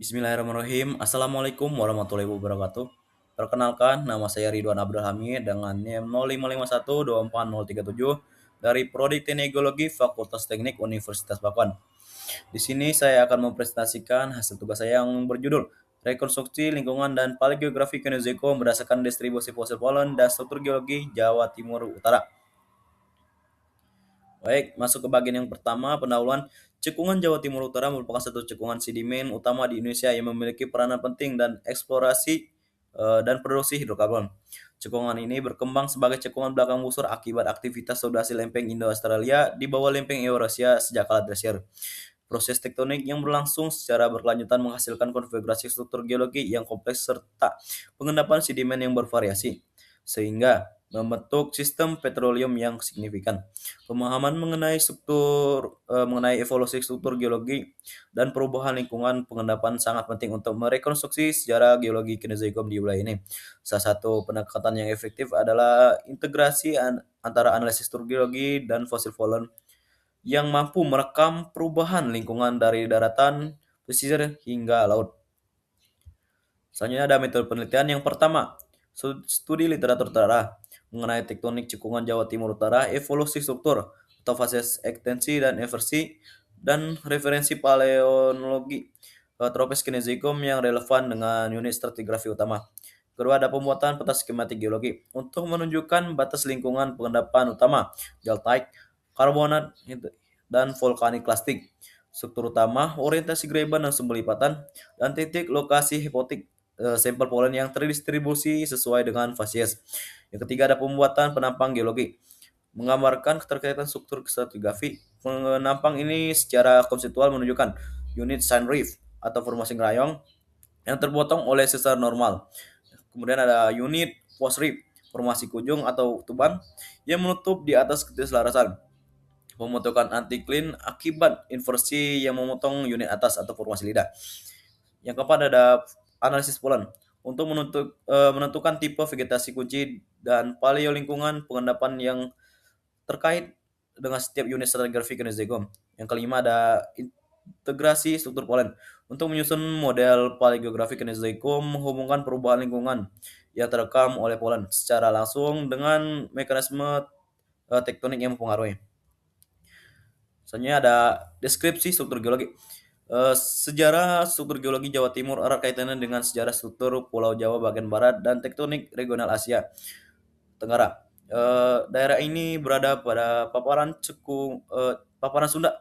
Bismillahirrahmanirrahim. Assalamualaikum warahmatullahi wabarakatuh. Perkenalkan, nama saya Ridwan Abdul Hamid dengan NIM 05512437 dari Prodi Teknik Geologi Fakultas Teknik Universitas Pakuan. Di sini saya akan mempresentasikan hasil tugas saya yang berjudul Rekonstruksi Lingkungan dan Paleogeografi Kenozoikum berdasarkan distribusi fosil pollen dan struktur geologi Jawa Timur Utara. Baik, masuk ke bagian yang pertama, pendahuluan. Cekungan Jawa Timur Utara merupakan satu cekungan sedimen utama di Indonesia yang memiliki peranan penting dan eksplorasi dan produksi hidrokarbon. Cekungan ini berkembang sebagai cekungan belakang busur akibat aktivitas sodasi lempeng Indo-Australia di bawah lempeng Eurasia sejak kala glasier. Proses tektonik yang berlangsung secara berkelanjutan menghasilkan konfigurasi struktur geologi yang kompleks serta pengendapan sedimen yang bervariasi, sehingga membentuk sistem petroleum yang signifikan. Pemahaman mengenai evolusi struktur geologi dan perubahan lingkungan pengendapan sangat penting untuk merekonstruksi sejarah geologi Kenozoikum di wilayah ini. Salah satu pendekatan yang efektif adalah integrasi antara analisis struktur geologi dan fosil pollen yang mampu merekam perubahan lingkungan dari daratan, pesisir hingga laut. Selanjutnya ada metode penelitian yang pertama, studi literatur utara mengenai tektonik cekungan Jawa Timur Utara, evolusi struktur atau fases ekstensi dan eversi, dan referensi paleontologi tropis Kenozoikum yang relevan dengan unit stratigrafi utama. Kedua, ada pembuatan peta skematik geologi untuk menunjukkan batas lingkungan pengendapan utama, deltaic, karbonat, dan volkanik klastik. Struktur utama, orientasi graben dan sumber lipatan, dan titik lokasi hipotik sampel polen yang terdistribusi sesuai dengan fasies. Yang ketiga ada pembuatan penampang geologi, menggambarkan keterkaitan struktur stratigrafi. Penampang ini secara konseptual menunjukkan unit sine reef atau formasi ngerayong yang terpotong oleh sesar normal. Kemudian ada unit post reef, formasi kujung atau tuban yang menutup di atas keselarasan. Pembentukan anticline akibat inversi yang memotong unit atas atau formasi lidah. Yang keempat ada analisis polen untuk menentukan tipe vegetasi kunci dan paleolingkungan pengendapan yang terkait dengan setiap unit stratigrafi Kenozoikum. Yang kelima ada integrasi struktur polen untuk menyusun model paleogeografi Kenozoikum menghubungkan perubahan lingkungan yang terekam oleh polen secara langsung dengan mekanisme tektonik yang mempengaruhi. Selanjutnya ada deskripsi struktur geologi. Sejarah struktur geologi Jawa Timur erat kaitannya dengan sejarah struktur Pulau Jawa bagian barat dan tektonik regional Asia Tenggara. Daerah ini berada pada paparan Sunda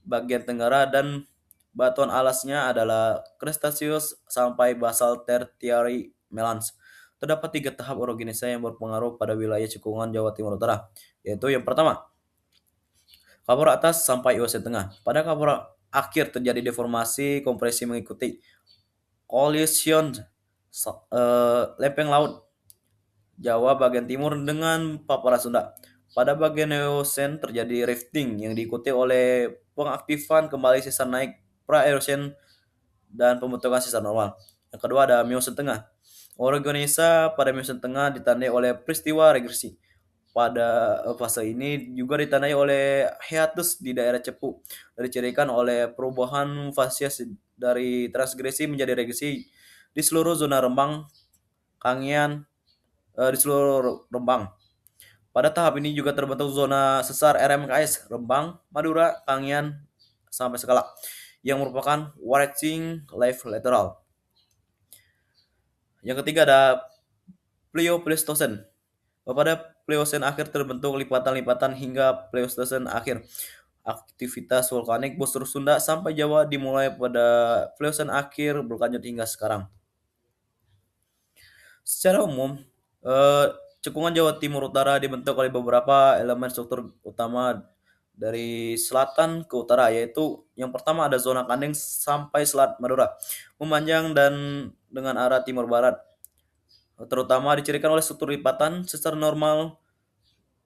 bagian tenggara dan batuan alasnya adalah Cretaceous sampai basal Tertiary Melans. Terdapat 3 tahap orogenesis yang berpengaruh pada wilayah cekungan Jawa Timur Utara, yaitu yang pertama, kapur atas sampai Eocene tengah. Pada kapur akhir terjadi deformasi kompresi mengikuti collision lempeng laut Jawa bagian timur dengan paparan Sunda. Pada bagian Eocene terjadi rifting yang diikuti oleh pengaktifan kembali sesar naik pra-Eocene dan pembentukan sesar normal. Yang kedua ada Miocene tengah. Orogenesa pada Miocene tengah ditandai oleh peristiwa regresi. Pada fase ini juga ditandai oleh hiatus di daerah cepu dan dicirikan oleh perubahan fasies dari transgresi menjadi regresi di seluruh zona Rembang, Kangean, di seluruh Rembang. Pada tahap ini juga terbentuk zona sesar RMKS Rembang, Madura, Kangean, sampai Sekala yang merupakan waxing life lateral. Yang ketiga ada Pleistocene. Pada Pliocene akhir terbentuk lipatan-lipatan hingga Pleistocene akhir. Aktivitas vulkanik busur Sunda sampai Jawa dimulai pada Pliocene akhir berlanjut hingga sekarang. Secara umum, cekungan Jawa Timur Utara dibentuk oleh beberapa elemen struktur utama dari selatan ke utara, yaitu yang pertama ada zona Kandeng sampai Selat Madura, memanjang dan dengan arah timur barat, terutama dicirikan oleh struktur lipatan sesar normal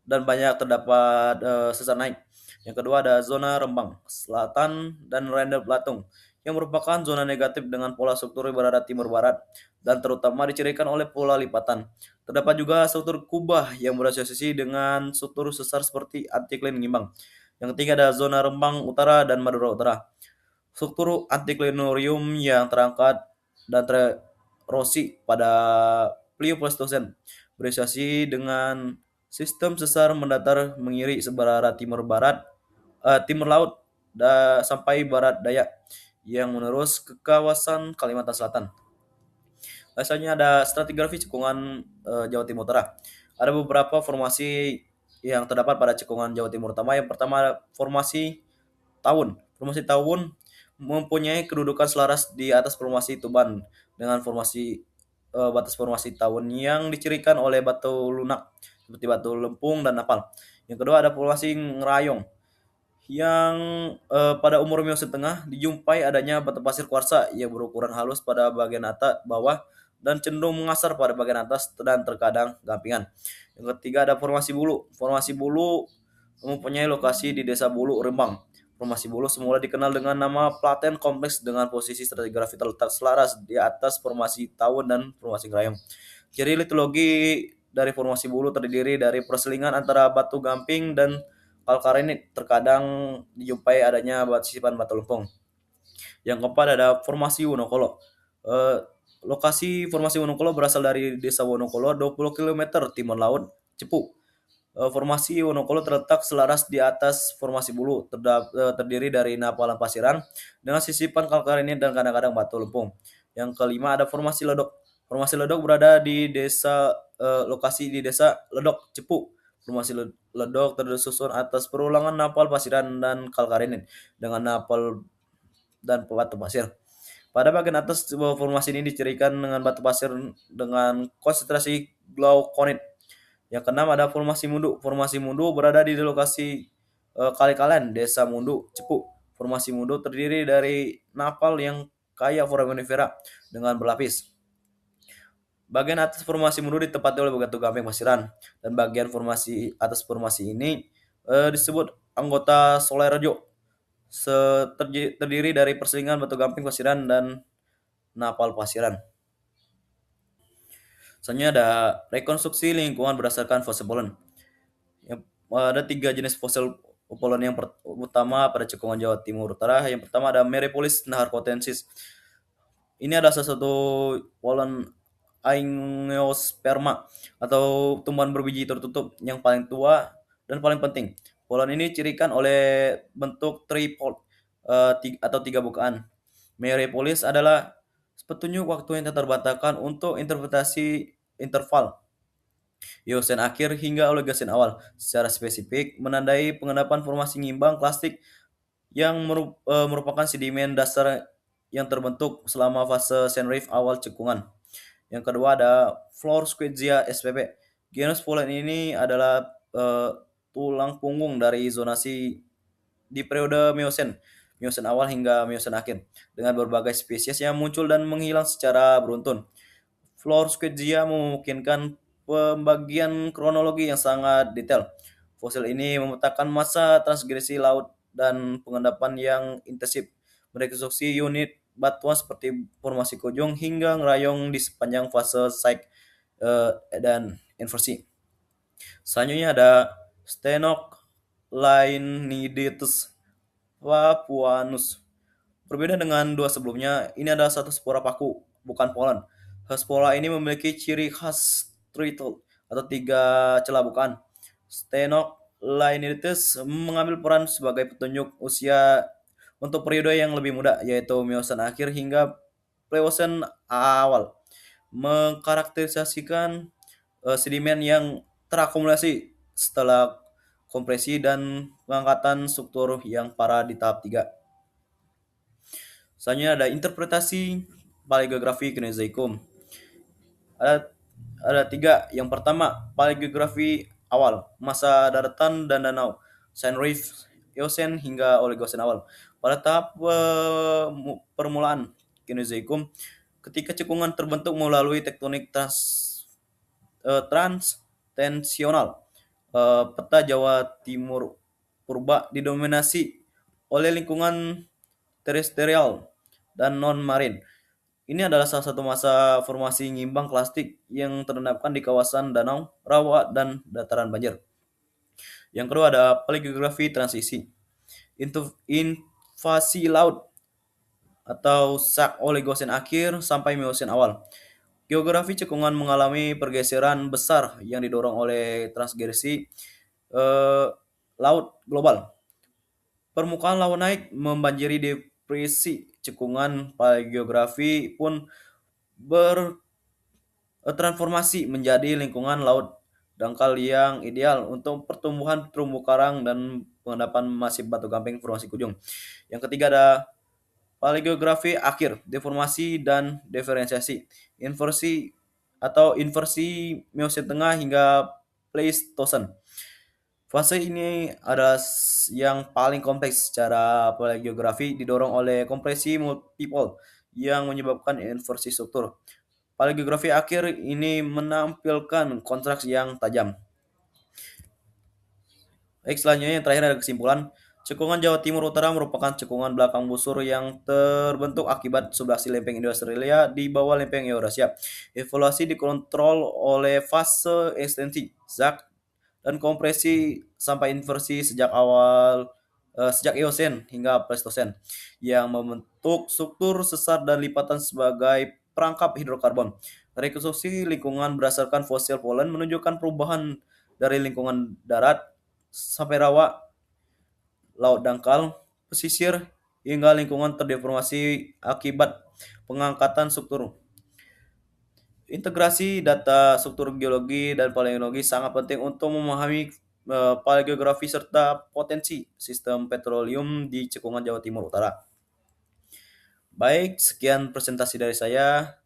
dan banyak terdapat sesar naik. Yang kedua ada zona Rembang Selatan dan Render Belatung yang merupakan zona negatif dengan pola struktur berada timur barat dan terutama dicirikan oleh pola lipatan. Terdapat juga struktur kubah yang berasosiasi dengan struktur sesar seperti antikline ngimbang. Yang ketiga ada zona Rembang Utara dan Madura Utara. Struktur antiklinorium yang terangkat dan tererosi pada Pliocene berisasi dengan sistem sesar mendatar mengiri sebarara timur laut sampai barat daya yang menerus ke kawasan Kalimantan Selatan. Biasanya ada stratigrafi cekungan Jawa Timur Tengah. Ada beberapa formasi yang terdapat pada cekungan Jawa Timur Utama. Yang pertama formasi Tawun. Formasi Tawun mempunyai kedudukan selaras di atas formasi Tuban dengan batas formasi Tawun yang dicirikan oleh batu lunak seperti batu lempung dan napal. Yang kedua ada formasi Ngerayong yang pada umur Miocene tengah dijumpai adanya batu pasir kuarsa yang berukuran halus pada bagian atas bawah dan cenderung mengasar pada bagian atas dan terkadang gampingan. Yang ketiga ada formasi Bulu. Formasi Bulu mempunyai lokasi di Desa Bulu, Rembang. Formasi Bulu semula dikenal dengan nama Platen Kompleks dengan posisi stratigrafi terletak selaras di atas formasi Tawun dan formasi Grayong. Ciri litologi dari formasi Bulu terdiri dari perselingan antara batu gamping dan kalkarenit. Terkadang dijumpai adanya sisipan batu lempung. Yang keempat ada formasi Wonokolo. Eh, Lokasi formasi Wonokolo berasal dari desa Wonokolo 20 km timur laut Cepu. Formasi Wonokolo terletak selaras di atas formasi Bulu, terdiri dari napalan pasiran dengan sisipan kalkarenit dan kadang-kadang batu lempung. Yang kelima ada formasi Ledok. Formasi Ledok berada di lokasi di desa Ledok, Cepu. Formasi Ledok tersusun atas perulangan napal pasiran dan kalkarenit dengan napal dan batu pasir. Pada bagian atas sebuah formasi ini dicirikan dengan batu pasir dengan konsentrasi glaukonit. Yang keenam ada formasi Mundu. Formasi Mundu berada di lokasi Kali-Kalen, Desa Mundu, Cepu. Formasi Mundu terdiri dari napal yang kaya foraminifera dengan berlapis. Bagian atas formasi Mundu ditempati oleh batu gamping pasiran dan bagian formasi atas formasi ini disebut anggota Solerejo. Terdiri dari perselingan batu gamping pasiran dan napal pasiran. Selanjutnya ada rekonstruksi lingkungan berdasarkan fosil pollen. Ada 3 jenis fosil pollen yang utama pada cekungan Jawa Timur Utara. Yang pertama ada Merepolis naharkotensis. Ini adalah salah satu pollen Aegiosperma atau tumbuhan berbiji tertutup yang paling tua dan paling penting. Pollen ini cirikan oleh bentuk tripod atau 3 bukaan. Merepolis adalah petunjuk waktu yang terbatakan untuk interpretasi interval Eosen akhir hingga Oligocene awal. Secara spesifik menandai pengendapan formasi ngimbang klastik yang merupakan sedimen dasar yang terbentuk selama fase Sandreef awal cekungan. Yang kedua ada Floresquezia spp. Genus pollen ini adalah tulang punggung dari zonasi di periode Miocene awal hingga Miocene akhir, dengan berbagai spesies yang muncul dan menghilang secara beruntun. Floresquezia memungkinkan pembagian kronologi yang sangat detail. Fosil ini memetakan masa transgresi laut dan pengendapan yang intensif, merekonstruksi unit batuan seperti formasi Kojong hingga ngerayong di sepanjang fase Sike dan inversi. Selanjutnya ada Stenoclinidatus papuanus. Berbeda dengan dua sebelumnya, ini adalah satu spora paku, bukan polen. Spora ini memiliki ciri khas tritle atau 3 celah bukaan. Stenoclinidatus mengambil peran sebagai petunjuk usia untuk periode yang lebih muda, yaitu Miocene akhir hingga Pliocene awal, mengkarakterisasikan sedimen yang terakumulasi setelah kompresi dan pengangkatan struktur yang parah di tahap 3. Selanjutnya ada interpretasi paleografi Kenozoikum. Ada ada 3. Yang pertama, paleografi awal, masa daratan dan danau, Sandreef, Eocene hingga Oligocene awal. Pada tahap permulaan Kenozoikum, ketika cekungan terbentuk melalui tektonik transtensional, peta Jawa Timur purba didominasi oleh lingkungan terestrial dan non-marin. Ini adalah salah satu masa formasi ngimbang klastik yang terendapkan di kawasan danau, rawa, dan dataran banjir. Yang kedua ada paleografi transisi. Invasi laut atau sak Oligosen akhir sampai Miosen awal. Geografi cekungan mengalami pergeseran besar yang didorong oleh transgresi eh, laut global. Permukaan laut naik membanjiri depresi cekungan paleogeografi pun bertransformasi menjadi lingkungan laut dangkal yang ideal untuk pertumbuhan terumbu karang dan pengendapan masif batu gamping formasi kujung. Yang ketiga ada paleogeografi akhir, deformasi dan diferensiasi. Inversi Miocene tengah hingga Pleistosen. Fase ini adalah yang paling kompleks secara paleogeografi didorong oleh kompresi multiple yang menyebabkan inversi struktur. Paleogeografi akhir ini menampilkan kontras yang tajam. Baik, selanjutnya yang terakhir ada kesimpulan. Cekungan Jawa Timur Utara merupakan cekungan belakang busur yang terbentuk akibat subduksi lempeng Indo-Australia di bawah lempeng Eurasia. Evaluasi dikontrol oleh fase ekstensi, zag, dan kompresi sampai inversi sejak Eosen hingga Pleistosen yang membentuk struktur sesar dan lipatan sebagai perangkap hidrokarbon. Rekonstruksi lingkungan berdasarkan fosil pollen menunjukkan perubahan dari lingkungan darat sampai rawa, laut dangkal, pesisir, hingga lingkungan terdeformasi akibat pengangkatan struktur. Integrasi data struktur geologi dan paleontologi sangat penting untuk memahami paleogeografi serta potensi sistem petroleum di cekungan Jawa Timur Utara. Baik, sekian presentasi dari saya.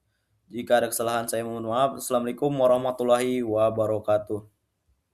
Jika ada kesalahan saya mohon maaf. Assalamualaikum warahmatullahi wabarakatuh.